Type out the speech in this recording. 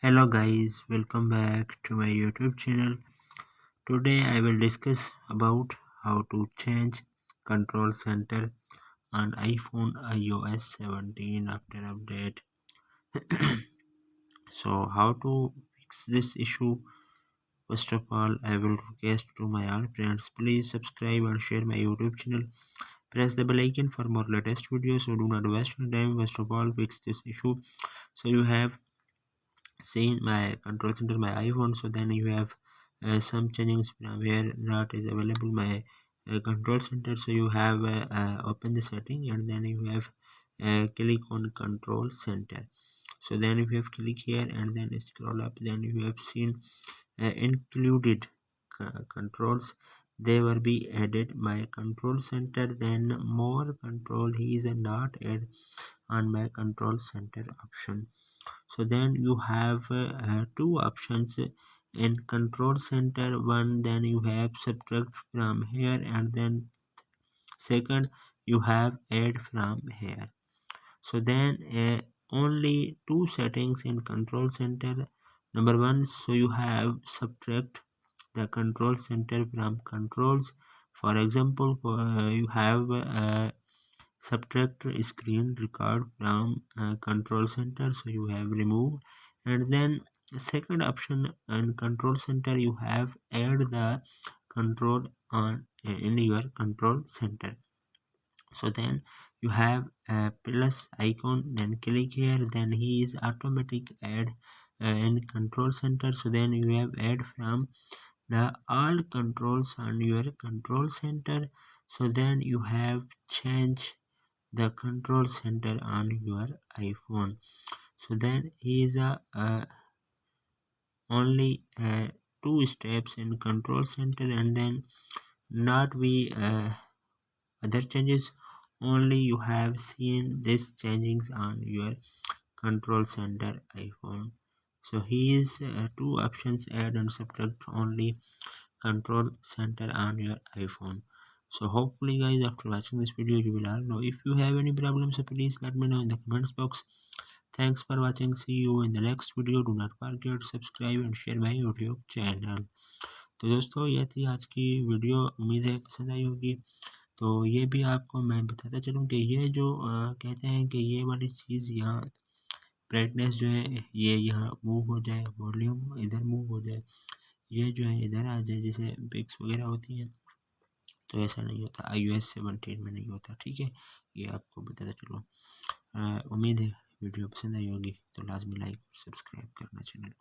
Hello guys, welcome back to my YouTube channel. Today I will discuss about how to change control center on iPhone iOS 17 after update. So how to fix this issue? First of all, I will request to my all friends, please subscribe and share my YouTube channel. Press the bell icon for more latest videos, so do not waste your time. First of all, fix this issue. So you have seen my control center my iPhone, so then you have some changings from here that is available my control center. So you have open the setting and then you have click on control center. So then if you have click here and then scroll up, then you have seen included controls. They will be added my control center, then more control is not add on my control center option. So then you have two options in control center. One, then you have subtract from here, and then second you have add from here. So then only two settings in control center. Number one, so you have subtract the control center from controls. For example, you have subtract screen record from control center, so you have removed. And then second option in control center, you have add the control on in your control center. So then you have a plus icon, then click here, then he is automatic add in control center. So then you have add from the all controls on your control center. So then you have change the control center on your iPhone. So then is only two steps in control center, and then not be other changes. Only you have seen this changings on your control center iPhone. So here is two options, add and subtract only control center on your iPhone. So hopefully guys, after watching this video you will all know. If you have any problems, so please let me know in the comments box. Thanks for watching. See you in the next video. Do not forget to subscribe and share my YouTube channel. तो दोस्तों ये थी आज की video, उम्मीद है पसंद आई होगी। तो ये भी आपको मैं बताता चलूँ कि ये जो कहते हैं कि ये वाली चीज़ यहाँ ब्राइटनेस जो है ये यहाँ मूव हो जाए, वॉल्यूम इधर मूव हो जाए, ये जो है इधर आ जाए, जैसे पिक्स वगैरह होती हैं, तो ऐसा नहीं होता, iOS 17 में नहीं होता। ठीक है, ये आपको बताता चलो। उम्मीद है वीडियो पसंद आई होगी, तो लाजमी लाइक सब्सक्राइब करना चैनल।